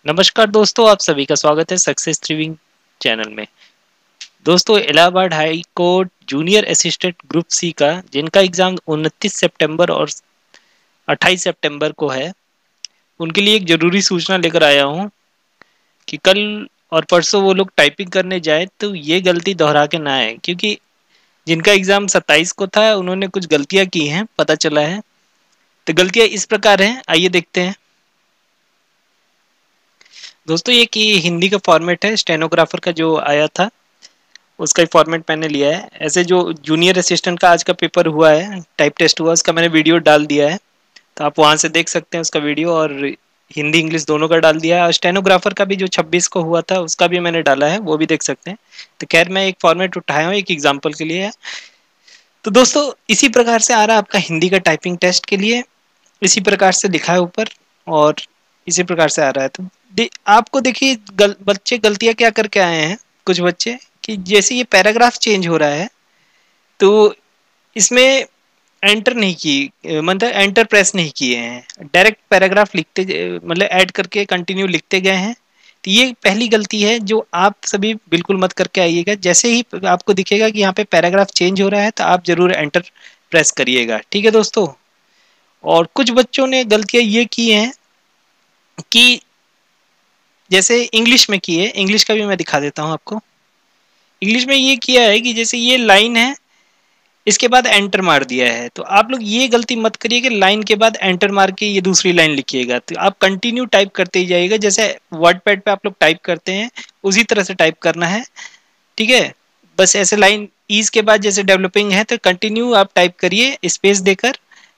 नमस्कार दोस्तों, आप सभी का स्वागत है सक्सेस थ्रिविंग चैनल में। दोस्तों, Allahabad high court junior assistant group C का जिनका एग्जाम 29 सितंबर और 28 सितंबर को है, उनके लिए एक जरूरी सूचना लेकर आया हूं कि कल और परसों वो लोग टाइपिंग करने जाए तो ये गलती दोहरा के ना आए, क्योंकि जिनका एग्जाम 27 को था उन्होंने कुछ गलतियां की हैं, पता चला है। तो गलतियां इस प्रकार हैं, आइए देखते हैं। दोस्तों, ये कि हिंदी का फॉर्मेट है, स्टेनोग्राफर का जो आया था उसका ही फॉर्मेट मैंने लिया है। ऐसे जो जूनियर असिस्टेंट का आज का पेपर हुआ है, टाइप टेस्ट हुआ, उसका मैंने वीडियो डाल दिया है, तो आप वहां से देख सकते हैं उसका वीडियो। और हिंदी इंग्लिश दोनों का डाल दिया है, और स्टेनोग्राफर का भी जो 26 को हुआ था उसका भी मैंने डाला है, वो भी देख सकते हैं। तो खैर, मैं एक फॉर्मेट उठाया हूँ एक एग्जाम्पल के लिए है। तो दोस्तों, इसी प्रकार से आ रहा है आपका हिंदी का टाइपिंग टेस्ट के लिए, इसी प्रकार से लिखा है ऊपर, और इसी प्रकार से आ रहा है। तो आपको देखिए बच्चे गलतियां क्या करके आए हैं, कुछ बच्चे, कि जैसे ये पैराग्राफ चेंज हो रहा है तो इसमें एंटर नहीं की, मतलब एंटर प्रेस नहीं किए हैं, डायरेक्ट पैराग्राफ लिखते, मतलब ऐड करके कंटिन्यू लिखते गए हैं। तो ये पहली गलती है जो आप सभी बिल्कुल मत करके आइएगा। जैसे ही आपको दिखेगा कि यहाँ पे पैराग्राफ चेंज हो रहा है तो आप जरूर एंटर प्रेस करिएगा, ठीक है दोस्तों। और कुछ बच्चों ने गलतियां ये की हैं कि जैसे इंग्लिश में की है, इंग्लिश का भी मैं दिखा देता हूँ आपको। इंग्लिश में ये किया है कि जैसे ये लाइन है, इसके बाद एंटर मार दिया है, तो आप लोग ये गलती मत करिए कि लाइन के बाद एंटर मार के ये दूसरी लाइन लिखिएगा। तो आप कंटिन्यू टाइप करते ही जाइएगा, जैसे वर्ड पैड पे आप लोग टाइप करते हैं उसी तरह से टाइप करना है, ठीक है। बस ऐसे लाइन ईज के बाद जैसे डेवलपिंग है तो कंटिन्यू आप टाइप करिए स्पेस देकर,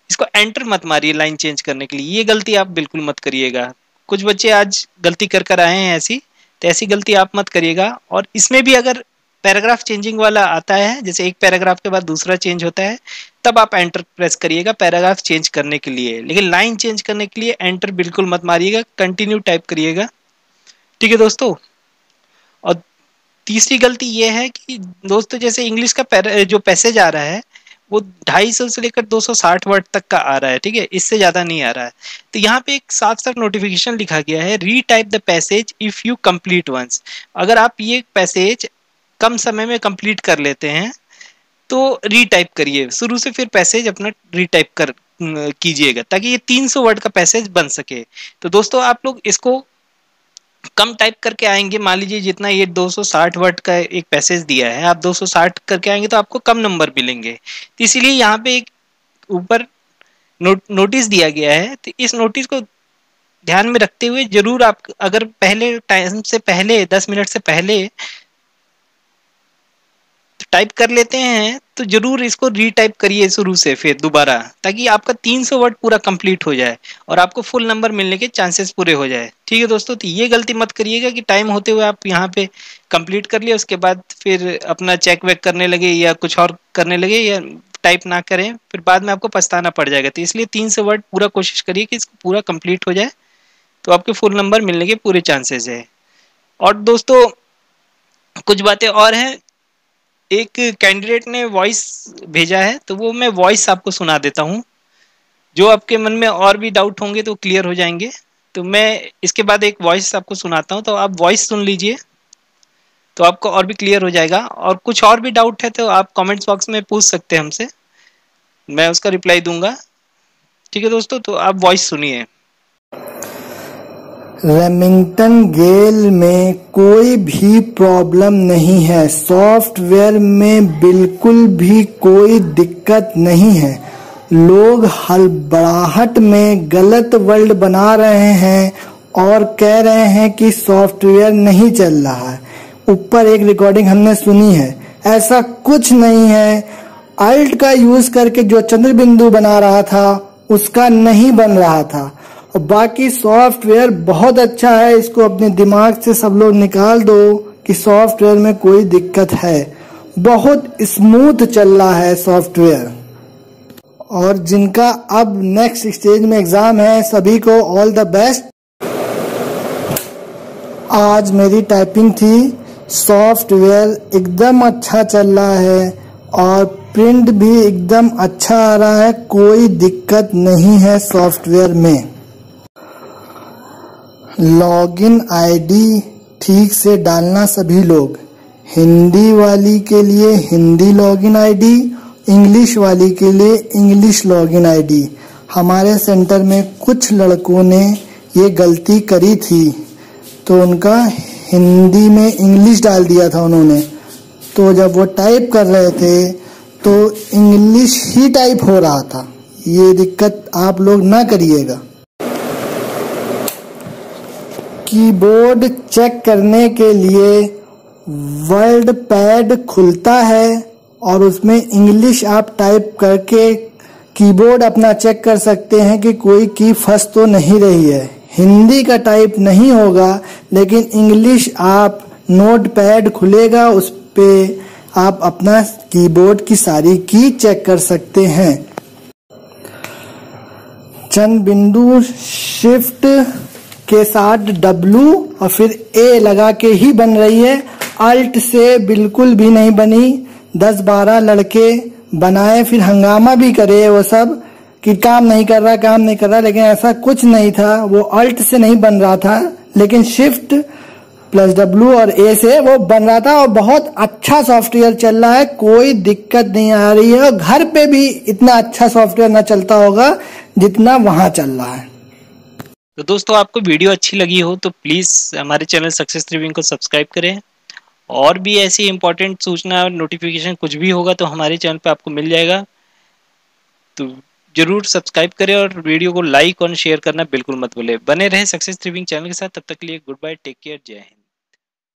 इसको एंटर मत मारिए लाइन चेंज करने के लिए। ये गलती आप बिल्कुल मत करिएगा। कुछ बच्चे आज गलती कर कर आए हैं ऐसी, तो ऐसी गलती आप मत करिएगा। और इसमें भी अगर पैराग्राफ चेंजिंग वाला आता है, जैसे एक पैराग्राफ के बाद दूसरा चेंज होता है, तब आप एंटर प्रेस करिएगा पैराग्राफ चेंज करने के लिए, लेकिन लाइन चेंज करने के लिए एंटर बिल्कुल मत मारिएगा, कंटिन्यू टाइप करिएगा, ठीक है दोस्तों। और तीसरी गलती ये है कि दोस्तों, जैसे इंग्लिश का जो पैसेज आ रहा है वो 250 से लेकर 260 वर्ड तक का आ रहा है, ठीक है, इससे ज्यादा नहीं आ रहा है। तो यहाँ पे एक साफ साफ नोटिफिकेशन लिखा गया है, retype the passage if you complete once. अगर आप ये पैसेज कम समय में कंप्लीट कर लेते हैं तो रीटाइप करिए शुरू से, फिर पैसेज अपना रीटाइप कर कीजिएगा, ताकि ये 300 वर्ड का पैसेज बन सके। तो दोस्तों, आप लोग इसको कम टाइप करके आएंगे, मान लीजिए जितना ये 260 वर्ड का एक पैसेज दिया है, आप 260 करके आएंगे तो आपको कम नंबर मिलेंगे। तो इसीलिए यहाँ पे एक ऊपर नोटिस दिया गया है, तो इस नोटिस को ध्यान में रखते हुए जरूर आप, अगर पहले टाइम से पहले 10 मिनट से पहले टाइप कर लेते हैं तो जरूर इसको रीटाइप करिए शुरू से फिर दोबारा, ताकि आपका 300 वर्ड पूरा कंप्लीट हो जाए और आपको फुल नंबर मिलने के चांसेस पूरे हो जाए, ठीक है दोस्तों। तो ये गलती मत करिएगा कि टाइम होते हुए आप यहाँ पे कंप्लीट कर लिया, उसके बाद फिर अपना चेक वेक करने लगे या कुछ और करने लगे, या टाइप ना करें, फिर बाद में आपको पछताना पड़ जाएगा। तो इसलिए 300 वर्ड पूरा कोशिश करिए कि इसको पूरा कंप्लीट हो जाए, तो आपके फुल नंबर मिलने के पूरे चांसेस है। और दोस्तों, कुछ बातें और हैं। एक कैंडिडेट ने वॉइस भेजा है, तो वो मैं वॉइस आपको सुना देता हूँ, जो आपके मन में और भी डाउट होंगे तो क्लियर हो जाएंगे। तो मैं इसके बाद एक वॉइस आपको सुनाता हूँ, तो आप वॉइस सुन लीजिए, तो आपको और भी क्लियर हो जाएगा। और कुछ और भी डाउट है तो आप कमेंट्स बॉक्स में पूछ सकते हैं हमसे, मैं उसका रिप्लाई दूंगा, ठीक है दोस्तों। तो आप वॉइस सुनिए। रेमिंगटन गेल में कोई भी प्रॉब्लम नहीं है, सॉफ्टवेयर में बिल्कुल भी कोई दिक्कत नहीं है। लोग हड़बड़ाहट में गलत वर्ड बना रहे हैं और कह रहे हैं कि सॉफ्टवेयर नहीं चल रहा है। ऊपर एक रिकॉर्डिंग हमने सुनी है, ऐसा कुछ नहीं है। अल्ट का यूज करके जो चंद्र बिंदु बना रहा था उसका नहीं बन रहा था। और बाकी सॉफ्टवेयर बहुत अच्छा है, इसको अपने दिमाग से सब लोग निकाल दो कि सॉफ्टवेयर में कोई दिक्कत है। बहुत स्मूथ चल रहा है सॉफ्टवेयर। और जिनका अब नेक्स्ट स्टेज में एग्जाम है, सभी को ऑल द बेस्ट। आज मेरी टाइपिंग थी, सॉफ्टवेयर एकदम अच्छा चल रहा है और प्रिंट भी एकदम अच्छा आ रहा है, कोई दिक्कत नहीं है सॉफ्टवेयर में। लॉगिन आईडी ठीक से डालना सभी लोग। हिंदी वाली के लिए हिंदी लॉगिन आईडी, इंग्लिश वाली के लिए इंग्लिश लॉगिन आईडी। हमारे सेंटर में कुछ लड़कों ने ये गलती करी थी तो उनका हिंदी में इंग्लिश डाल दिया था उन्होंने, तो जब वो टाइप कर रहे थे तो इंग्लिश ही टाइप हो रहा था। ये दिक्कत आप लोग ना करिएगा। कीबोर्ड चेक करने के लिए वर्ड पैड खुलता है और उसमें इंग्लिश आप टाइप करके कीबोर्ड अपना चेक कर सकते हैं कि कोई की फंस तो नहीं रही है। हिंदी का टाइप नहीं होगा लेकिन इंग्लिश आप नोट पैड खुलेगा, उस पे आप अपना कीबोर्ड की सारी की चेक कर सकते हैं। चंद बिंदु शिफ्ट के साथ W और फिर A लगा के ही बन रही है, अल्ट से बिल्कुल भी नहीं बनी। 10-12 लड़के बनाए फिर हंगामा भी करे वो सब कि काम नहीं कर रहा, लेकिन ऐसा कुछ नहीं था। वो अल्ट से नहीं बन रहा था लेकिन शिफ्ट प्लस W और A से वो बन रहा था और बहुत अच्छा सॉफ्टवेयर चल रहा है, कोई दिक्कत नहीं आ रही है। और घर पे भी इतना अच्छा सॉफ्टवेयर ना चलता होगा जितना वहां चल रहा है। तो दोस्तों, आपको वीडियो अच्छी लगी हो तो प्लीज़ हमारे चैनल सक्सेस थ्री को सब्सक्राइब करें। और भी ऐसी इंपॉर्टेंट सूचना और नोटिफिकेशन कुछ भी होगा तो हमारे चैनल पे आपको मिल जाएगा। तो जरूर सब्सक्राइब करें और वीडियो को लाइक और शेयर करना बिल्कुल मत भूलें। बने रहें सक्सेस थ्री चैनल के साथ। तब तक के लिए गुड बाय, टेक केयर, जय हिंद।